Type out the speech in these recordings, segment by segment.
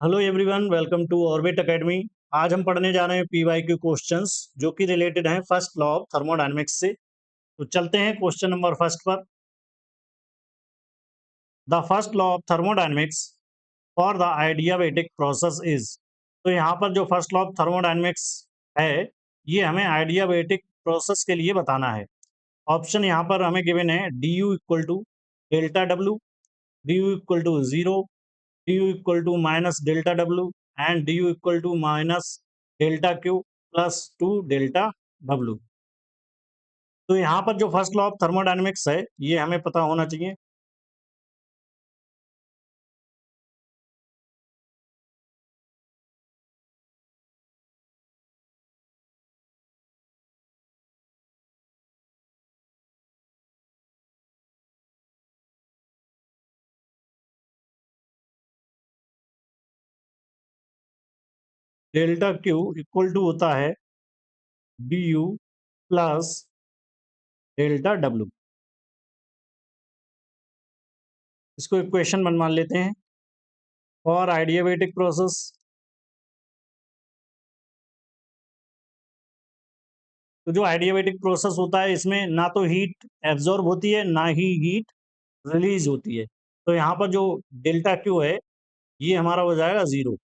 Hello everyone, welcome to Orbit Academy. आज हम पढ़ने जा रहे हैं पीवाईक्यू क्वेश्चंस जो कि रिलेटेड हैं फर्स्ट लॉ ऑफ थर्मोडायनेमिक्स से। तो चलते हैं क्वेश्चन नंबर फर्स्ट पर। The first law of thermodynamics for the adiabatic process is. तो यहाँ पर जो फर्स्ट लॉ ऑफ थर्मोडायनेमिक्स है, ये हमें आइडियाबैटिक प्रोसेस के लिए बताना है। ऑप्शन यहाँ पर हमें गिवन है D U equal to delta W, D U equal to zero, du equal to minus delta W and du equal to minus delta Q plus two delta W. तो यहाँ पर जो फर्स्ट लॉ ऑफ थर्मोडायनेमिक्स है, ये हमें पता होना चाहिए। डेल्टा क्यू इक्वल टू होता है du प्लस डेल्टा डब्ल्यू। इसको इक्वेशन मान लेते हैं फॉर आइडियाबैटिक प्रोसेस। तो जो आइडियाबैटिक प्रोसेस होता है, इसमें ना तो हीट एब्जॉर्ब होती है ना ही हीट रिलीज होती है। तो यहाँ पर जो डेल्टा क्यू है, ये हमारा हो जाएगा जीरो।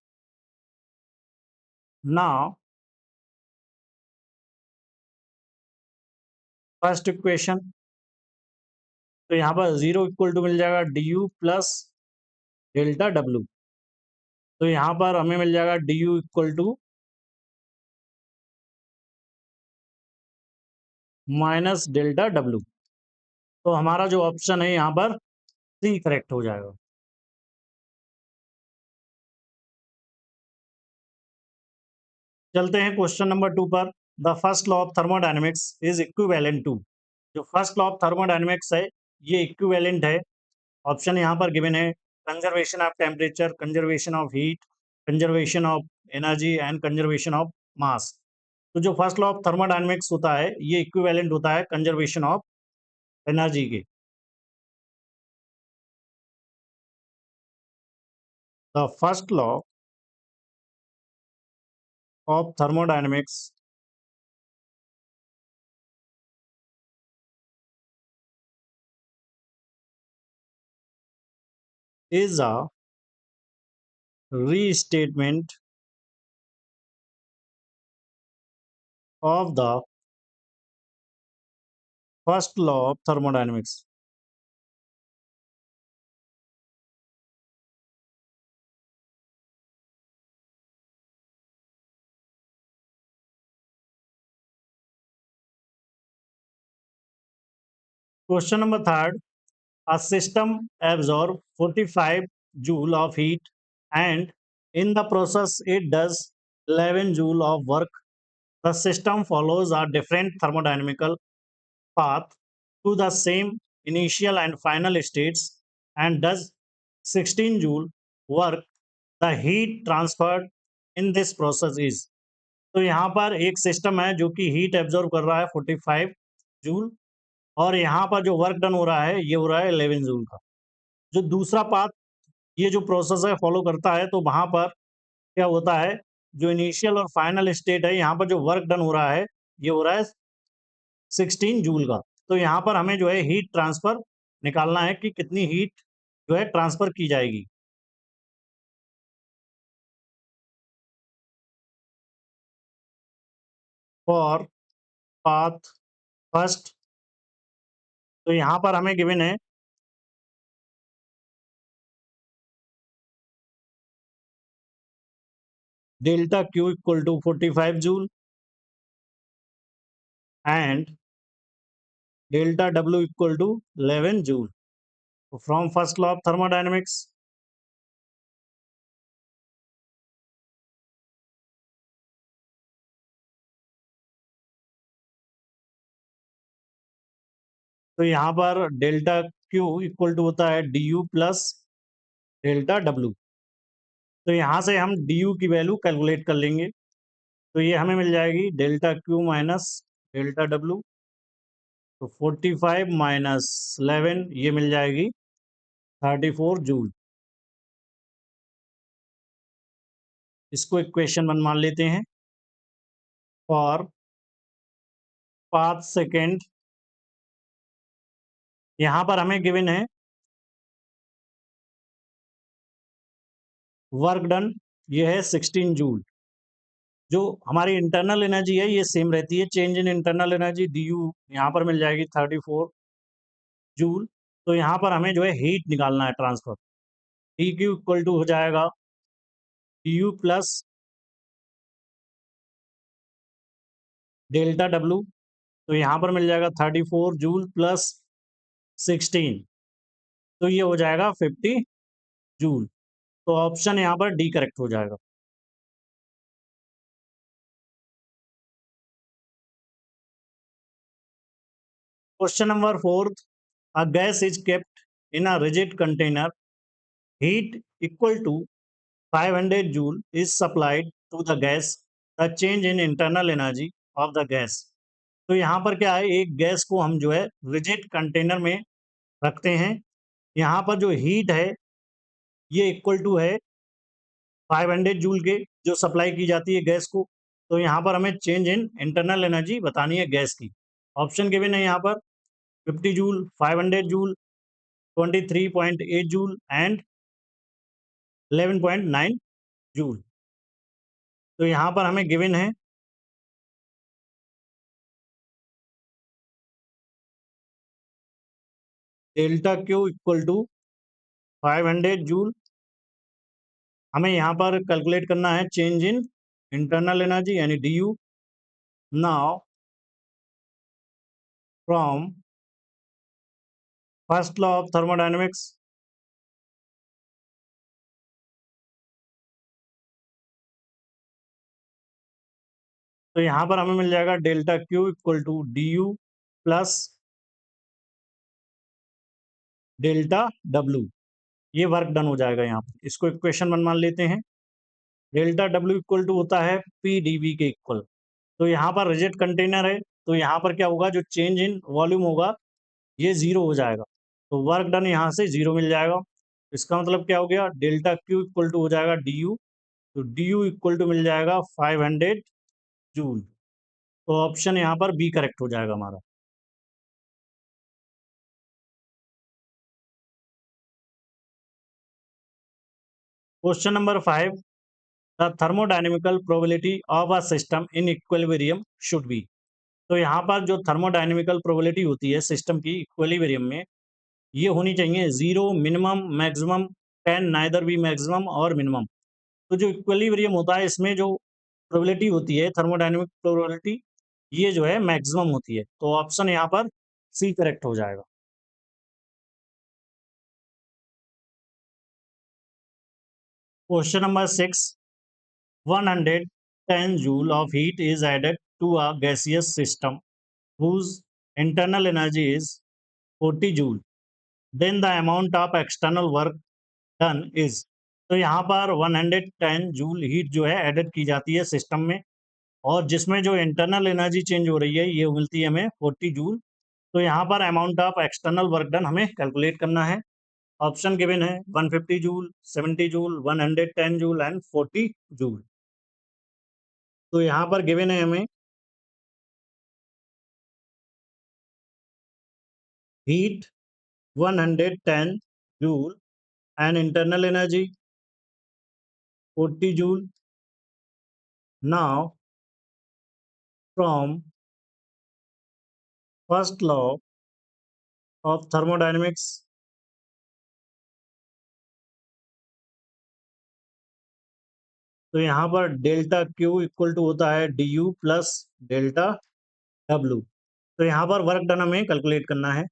ना फर्स्ट इक्वेशन, तो यहाँ पर जीरो इक्वल टू मिल जाएगा D U plus delta W. तो यहाँ पर हमें मिल जाएगा D U equal to minus delta W. तो हमारा जो ऑप्शन है यहाँ पर सी करेक्ट हो जाएगा। चलते हैं क्वेश्चन नंबर टू पर। The first law of thermodynamics is equivalent to. जो फर्स्ट लॉ ऑफ थर्मोडायनेमिक्स है, ये इक्विवेलेंट है। ऑप्शन यहाँ पर गिवन है conservation of temperature, conservation of heat, conservation of energy and conservation of mass. तो जो फर्स्ट लॉ ऑफ थर्मोडायनेमिक्स होता है, ये इक्विवेलेंट होता है कंजर्वेशन ऑफ एनर्जी के। The first law of thermodynamics is a restatement of the first law of thermodynamics. Question number third. A system absorbs 45 joule of heat and in the process it does 11 joule of work. The system follows a different thermodynamical path to the same initial and final states and does 16 joule work. The heat transferred in this process is। तो यहाँ पर एक system है जो कि heat absorb कर रहा है 45 जूल, और यहाँ पर जो वर्क डन हो रहा है, ये हो रहा है 11 जूल का। जो दूसरा पाथ ये जो प्रोसेस है फॉलो करता है, तो वहाँ पर क्या होता है, जो इनिशियल और फाइनल स्टेट है, यहाँ पर जो वर्क डन हो रहा है, ये हो रहा है 16 जूल का। तो यहाँ पर हमें जो है हीट ट्रांसफर निकालना है कि कितनी हीट जो है ट्रांसफर की जाएगी। फॉर पाथ फर्स्ट, तो यहाँ पर हमें गिवन है delta Q equal to 45 joule and delta W equal to 11 joule. So from first law of thermodynamics, तो यहाँ पर डेल्टा Q इक्वल टू होता है D U plus delta W. तो यहाँ से हम डी यू की वैल्यू कैलकुलेट कर लेंगे। तो ये हमें मिल जाएगी delta Q minus delta W. तो 45 माइनस 11 ये मिल जाएगी 34 जूल। इसको इक्वेशन 1 मान लेते हैं। फॉर पाथ सेकेंड, यहाँ पर हमें गिवन है वर्क डन, ये है 16 जूल। जो हमारी इंटरनल एनर्जी है ये सेम रहती है, change in internal energy D you यहाँ पर मिल जाएगी 34 जूल। तो यहाँ पर हमें जो है हीट निकालना है transfer, T Q equal to हो जाएगा D U plus delta W. तो यहाँ पर मिल जाएगा 34 जूल प्लस 16, तो ये हो जाएगा 50 जूल। तो ऑप्शन यहाँ पर डी करेक्ट हो जाएगा। Question number 4, a gas is kept in a rigid container, heat equal to 500 joule is supplied to the gas, the change in internal energy of the gas। तो यहाँ पर क्या है, एक गैस को हम जो है रिजिड कंटेनर में रखते हैं, यहाँ पर जो हीट है ये इक्वल टू है 500 जूल के, जो सप्लाई की जाती है गैस को। तो यहाँ पर हमें चेंज इन इंटरनल एनर्जी बतानी है गैस की। ऑप्शन गिवन है यहाँ पर 50 joule, 500 joule, 23.8 joule and 11.9 joule. तो यहाँ पर हमें गिवन है delta Q equal to 500 joule. हमें यहाँ पर कैलकुलेट करना है चेंज इन इंटरनल एनर्जी यानी D U. Now from first law of thermodynamics, तो यहाँ पर हमें मिल जाएगा delta Q equal to D U plus delta W, ये वर्क डन हो जाएगा यहाँ पर। इसको इक्वेशन 1 मान लेते हैं। डेल्टा डब्ल्यू इक्वल टू होता है पी डी वी के इक्वल। तो यहाँ पर रिजिड कंटेनर है, तो यहाँ पर क्या होगा, जो चेंज इन वॉल्यूम होगा ये 0 हो जाएगा, तो वर्क डन यहाँ से 0 मिल जाएगा। इसका मतलब क्या हो गया, डेल्टा क्यू इक्वल टू हो जाएगा डी यू, तो डी यू इक्वल टू मिल जाएगा 500 जूल। तो ऑप्शन यहाँ पर बी करेक्ट हो जाएगा हमारा। Question number 5, the thermodynamical probability of a system in equilibrium should be. तो यहाँ पर जो थर्मोडायनेमिकल प्रोबेबिलिटी होती है सिस्टम की इक्विलिब्रियम में, ये होनी चाहिए 0, minimum, maximum, 10, neither be maximum और मिनिमम। तो जो इक्विलिब्रियम होता है इसमें जो प्रोबेबिलिटी होती है थर्मोडायनेमिक प्रोबेबिलिटी, ये जो है मैक्सिमम होती है। तो ऑप्शन यहाँ पर सी करेक्ट हो जाएगा। Question number 6, 110 joule of heat is added to a gaseous system whose internal energy is 40 joule, then the amount of external work done is। तो यहाँ पर 110 जूल हीट जो है एडेड की जाती है सिस्टम में, और जिसमें जो इंटरनल एनर्जी चेंज हो रही है ये मिलती है हमें 40 जूल। तो यहाँ पर amount of external work done हमें कैलकुलेट करना है। ऑप्शन गिवन है 150 joule, 70 joule, 110 joule and 40 joule. तो यहाँ पर गिवन है हमें heat 110 joule and internal energy 40 joule. Now from first law of thermodynamics, तो यहाँ पर डेल्टा क्यू इक्वल टू होता है D U plus delta W. तो यहाँ पर वर्क डन हमें कैलकुलेट करना है,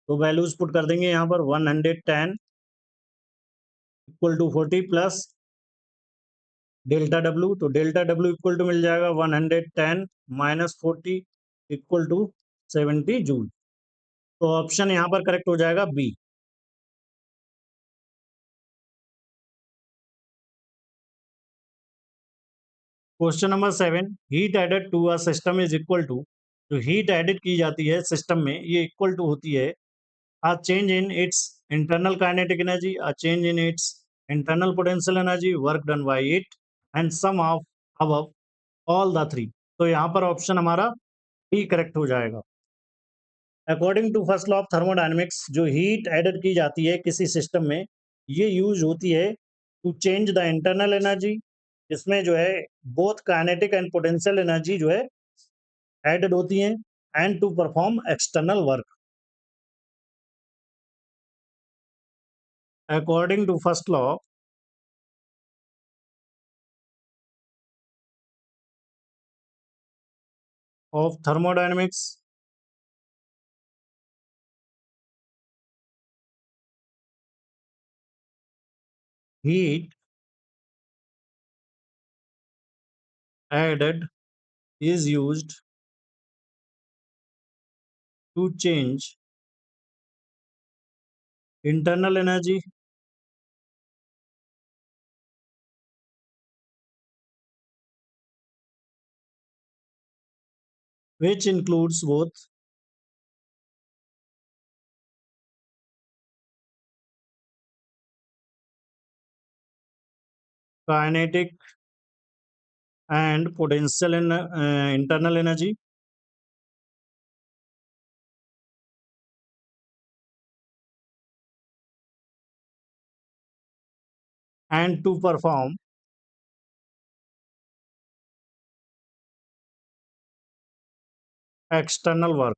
तो वैल्यूज पुट कर देंगे यहाँ पर 110 equal to 40 plus delta W. तो डेल्टा डब्ल्यू इक्वल टू मिल जाएगा 110 माइनस 40 इक्वल टू 70 जूल। तो ऑप्शन यहाँ पर करेक्ट हो जाएगा B. Question number 7, heat added to a system is equal to, जो हीट एडिट की जाती है सिस्टम में ये इक्वल टू होती है a change in its internal kinetic energy, a change in its internal potential energy, work done by it, and sum of above all the three. तो यहाँ पर ऑप्शन हमारा बी करेक्ट हो जाएगा। According to first law of thermodynamics, जो heat added की जाती है किसी सिस्टम में, ये यूज होती है to change the internal energy, जिसमें जो है both kinetic and potential energy जो है एडेड होती हैं, and to perform external work. According to first law of thermodynamics, heat added is used to change internal energy which includes both kinetic and potential internal energy, and to perform external work।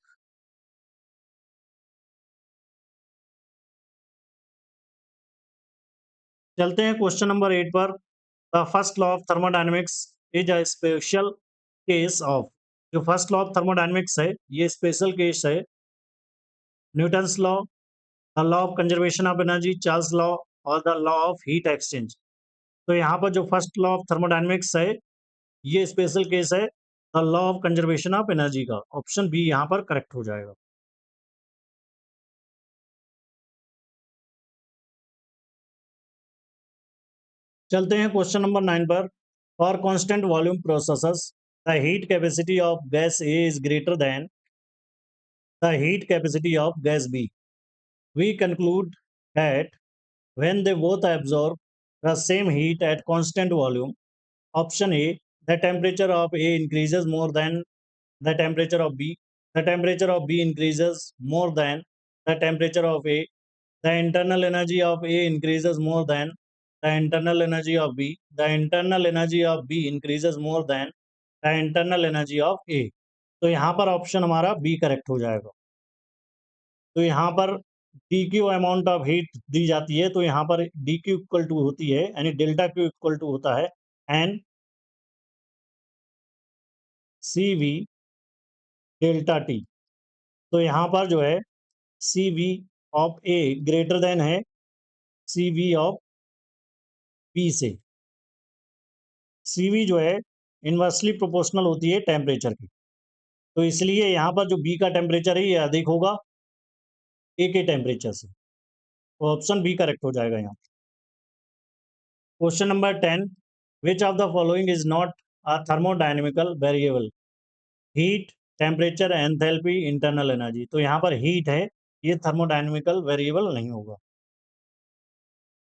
चलते हैं question number 8 पर। The first law of thermodynamics is a special case of. जो first law of thermodynamics है, ये special case है Newton's law, the law of conservation of energy, Charles law, और the law of heat exchange. तो यहाँ पर जो first law of thermodynamics है, ये स्पेशल केस है the law of conservation of energy का। ऑप्शन बी यहाँ पर करेक्ट हो जाएगा। चलते हैं क्वेश्चन नंबर 9 पर। For constant volume processes, the heat capacity of gas A is greater than the heat capacity of gas B. We conclude that when they both absorb the same heat at constant volume. Option A, the temperature of A increases more than the temperature of B. The temperature of B increases more than the temperature of A. The internal energy of A increases more than the internal energy of B. The internal energy of B increases more than the internal energy of A. तो यहाँ पर option हमारा B correct हो जाएगा। तो यहाँ पर D Q amount of heat दी जाती है, तो यहाँ पर डी क्यू इक्वल टू होती है, यानी डेल्टा क्यू इक्वल टू होता है N C V delta T. तो यहाँ पर जो है C V of A greater than है सी वी ऑफ बी से। सी वी जो है इन्वर्सली प्रोपोर्शनल होती है टेम्परेचर की, तो इसलिए यहाँ पर जो बी का टेम्परेचर है ये अधिक होगा ए के टेम्परेचर से। तो ऑप्शन बी करेक्ट हो जाएगा यहाँ। Question number 10, which of the following is not a thermodynamical variable? Heat, temperature, enthalpy, internal energy. तो यहाँ पर हीट है, ये थर्मोडायनेमिकल वेरिएबल नहीं होगा।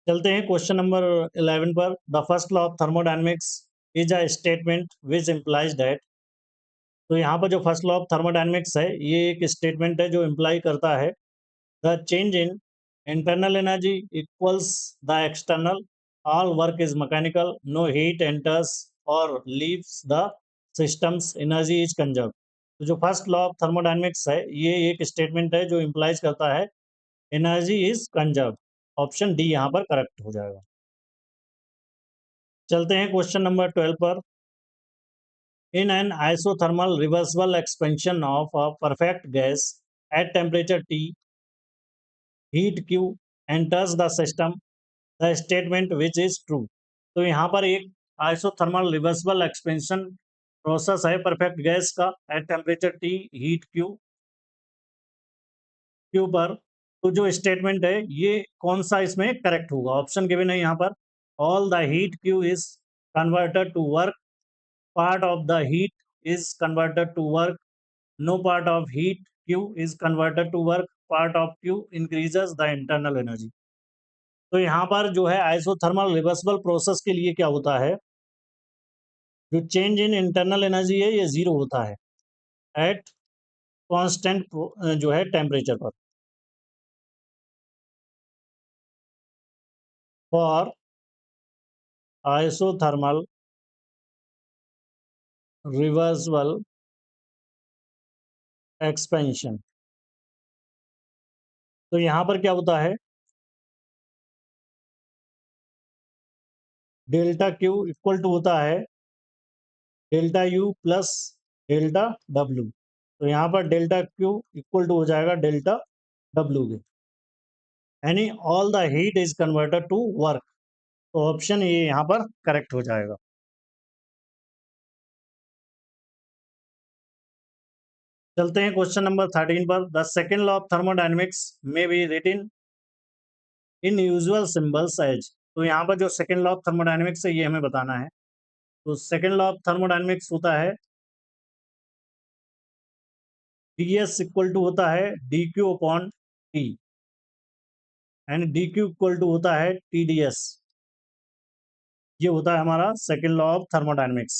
चलते हैं क्वेश्चन नंबर 11 पर। The first law of thermodynamics is a statement which implies that. तो यहाँ पर जो फर्स्ट लॉ ऑफ थर्मोडायनेमिक्स है, ये एक स्टेटमेंट है जो इम्प्लाई करता है the change in internal energy equals the external, all work is mechanical, no heat enters or leaves the systems, energy is conserved। तो जो फर्स्ट लॉ ऑफ थर्मोडायनेमिक्स है, ये एक स्टेटमेंट है जो इम्प्लाइज करता है energy is conserve. Option D यहाँ पर करेक्ट हो जाएगा। चलते हैं क्वेश्चन नंबर 12 पर। In an isothermal reversible expansion of a perfect gas at temperature T, heat Q enters the system, the statement which is true. तो यहाँ पर एक आइसोथर्मल रिवर्सिबल एक्सपेंशन प्रोसेस है परफेक्ट गैस का at temperature T, heat Q Q पर। तो जो statement है ये कौन सा इसमें करेक्ट होगा? ऑप्शन गिवन है यहाँ पर। All the heat Q is converted to work, part of the heat is converted to work, no part of heat Q is converted to work, part of Q increases the internal energy. तो यहाँ पर जो है isothermal reversible process के लिए क्या होता है, जो चेंज इन इंटरनल एनर्जी है ये जीरो होता है एट कांस्टेंट जो है टेम्परेचर पर। फॉर आइसोथर्मल रिवर्सिबल एक्सपेंशन, तो यहाँ पर क्या होता है, डेल्टा क्यू इक्वल टू होता है delta U plus delta W. तो यहाँ पर डेल्टा क्यू इक्वल टू हो जाएगा डेल्टा डब्ल्यू के, यानी all the heat is converted to work. तो ऑप्शन ये यहाँ पर करेक्ट हो जाएगा। चलते हैं क्वेश्चन नंबर 13 पर। The second law of thermodynamics में be written in usual symbols as. तो यहाँ पर जो सेकेंड लॉ ऑफ थर्मोडायनेमिक्स है ये हमें बताना है। तो सेकेंड लॉ ऑफ थर्मोडायनेमिक्स होता है डी एस इक्वल टू होता है D Q upon T, and D Q equal to होता है टी डी एस। ये होता है हमारा सेकेंड लॉ ऑफ थर्मोडायनेमिक्स।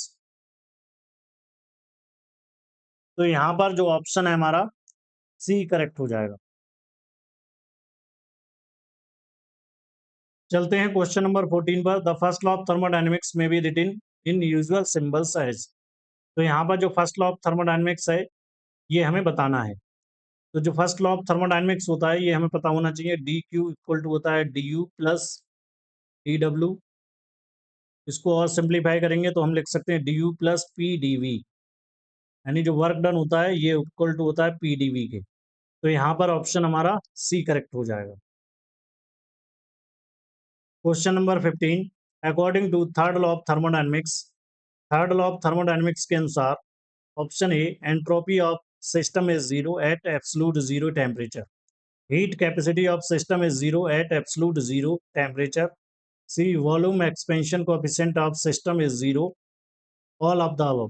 तो यहाँ पर जो ऑप्शन है हमारा सी करेक्ट हो जाएगा। चलते हैं क्वेश्चन नंबर 14 पर। The first law of thermodynamics में be written in usual symbols as. तो यहाँ पर जो फर्स्ट लॉ ऑफ थर्मोडायनेमिक्स है ये हमें बताना है। तो जो फर्स्ट लॉ ऑफ थर्मोडायनेमिक्स होता है ये हमें पता होना चाहिए, डी क्यू इक्वल टू होता है D U plus D W. इसको और सिंप्लीफाई करेंगे तो हम लिख सकते हैं D U plus P D V, यानी जो वर्क डन होता है ये इक्वल टू होता है पी डी वी के। तो यहाँ पर ऑप्शन हमारा सी करेक्ट हो जाएगा। Question number 15। According to third law of thermodynamics, third law of thermodynamics के अनुसार option A entropy of system is zero at absolute zero temperature, heat capacity of system is zero at absolute zero temperature, C volume expansion coefficient of system is zero, all of the above.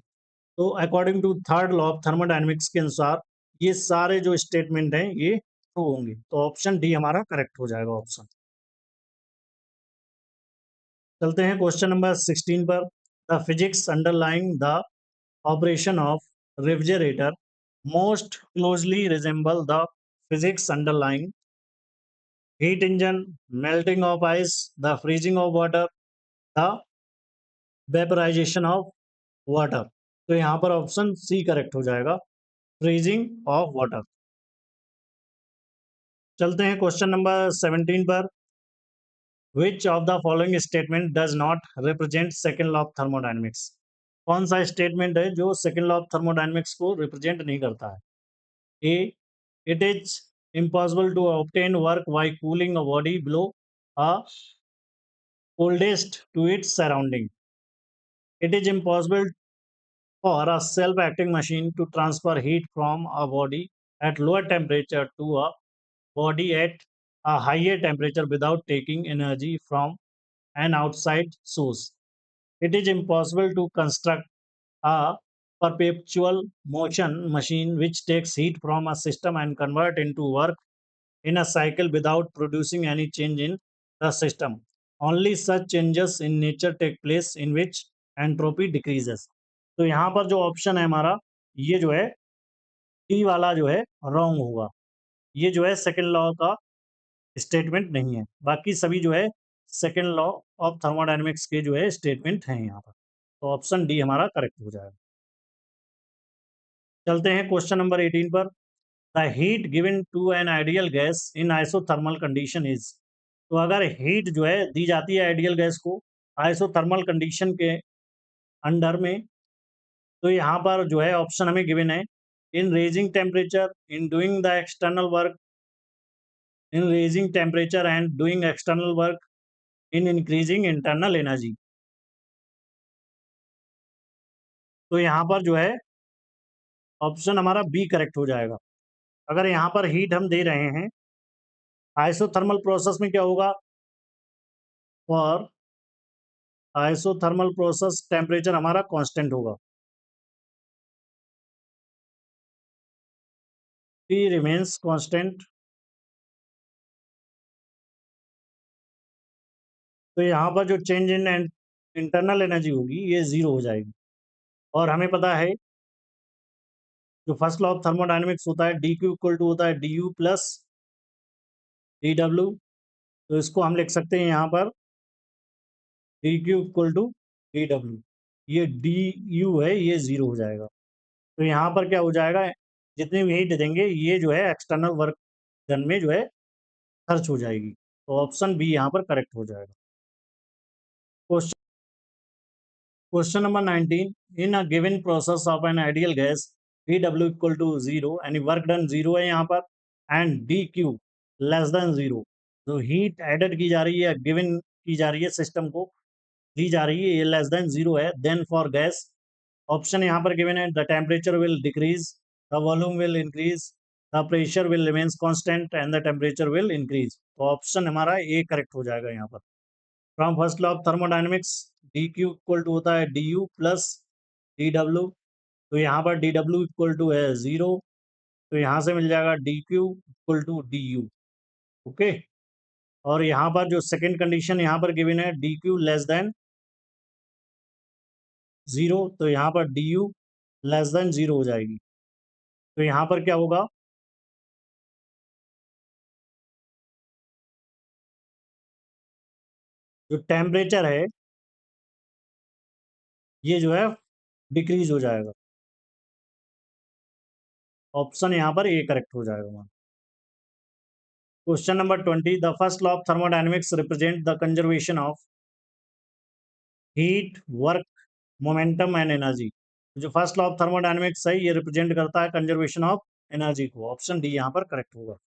तो according to third law of thermodynamics के अनुसार ये सारे जो statement हैं ये true होंगे। तो ऑप्शन डी हमारा करेक्ट हो जाएगा ऑप्शन। चलते हैं क्वेश्चन नंबर 16 पर। The physics underlying the operation of refrigerator most closely resemble the physics underlying heat engine, melting of ice, the freezing of water, the vaporisation of water. तो यहाँ पर option C correct हो जाएगा, freezing of water. चलते हैं question number 17 पर। Which of the following statement does not represent second law of thermodynamics. कौन सा स्टेटमेंट है जो सेकेंड लॉ ऑफ थर्मोडायनेमिक्स को रिप्रेजेंट नहीं करता है। A, it is impossible to obtain work by cooling a body below a coldest to its surrounding. It is impossible for a self-acting machine to transfer heat from a body at lower temperature to a body at a higher temperature without taking energy from an outside source. It is impossible to construct a perpetual motion machine which takes heat from a system and convert into work in a cycle without producing any change in the system. Only such changes in nature take place in which entropy decreases. तो यहाँ पर जो option है हमारा ये जो है T वाला जो है रॉन्ग होगा। ये जो है सेकेंड लॉ का स्टेटमेंट नहीं है, बाकी सभी जो है सेकेंड लॉ ऑफ थर्मोडायनेमिक्स के जो है स्टेटमेंट हैं यहाँ पर। तो ऑप्शन डी हमारा करेक्ट हो जाएगा। चलते हैं क्वेश्चन नंबर 18 पर। The heat given to an ideal gas in isothermal condition is. तो अगर हीट जो है दी जाती है आइडियल गैस को आइसोथर्मल कंडीशन के अंडर में, तो यहाँ पर जो है ऑप्शन हमें गिवन है इन raising temperature, in doing the external work, in raising temperature and doing external work, in increasing internal energy. तो यहाँ पर जो है ऑप्शन हमारा बी करेक्ट हो जाएगा। अगर यहाँ पर हीट हम दे रहे हैं आइसोथर्मल प्रोसेस में क्या होगा, और आइसोथर्मल प्रोसेस टेम्परेचर हमारा कांस्टेंट होगा, T रिमेन्स कांस्टेंट। तो यहाँ पर जो चेंज इन इंटरनल एनर्जी होगी ये जीरो हो जाएगी। और हमें पता है जो फर्स्ट लॉ ऑफ थर्मोडायनेमिक्स होता है डी क्यू इक्वल टू होता है D U plus D W. तो इसको हम लिख सकते हैं यहाँ पर D Q equal to D W. ये डी यू है, ये जीरो हो जाएगा। तो यहाँ पर क्या हो जाएगा, जितनी भी हीट देंगे ये जो है एक्सटर्नल वर्क डन में जो है खर्च हो जाएगी। तो ऑप्शन बी यहाँ पर करेक्ट हो जाएगा। Question number 19, in a given process of an ideal gas Pw equal to zero, यानी वर्क डन जीरो है यहाँ पर, and Dq less than zero. जो हीट एडेड की जा रही है, गिवन की जा रही है, सिस्टम को दी जा रही है, ये लेस देन जीरो है। देन फॉर गैस, ऑप्शन यहाँ पर गिवन है, the temperature will decrease, the volume will increase, the pressure will remains constant and the temperature will increase. तो ऑप्शन हमारा ए करेक्ट हो जाएगा यहाँ पर। From first law of thermodynamics D Q equal to होता है D U plus D W. तो यहाँ पर डी डब्ल्यू इक्वल टू है जीरो, तो यहाँ से मिल जाएगा D Q equal to D U. Okay, और यहाँ पर जो सेकंड कंडीशन यहाँ पर गिवन है D Q less than zero, तो यहाँ पर D you less than zero हो जाएगी। तो यहाँ पर क्या होगा, जो टेम्परेचर है ये जो है डिक्रीज हो जाएगा। ऑप्शन यहाँ पर ए करेक्ट हो जाएगा। Question number 20, the first law of thermodynamics represent the conservation of heat, work, momentum and energy. जो फर्स्ट लॉ ऑफ थर्मोडायनेमिक्स है ये रिप्रेजेंट करता है कंजर्वेशन ऑफ एनर्जी को। ऑप्शन डी यहाँ पर करेक्ट होगा।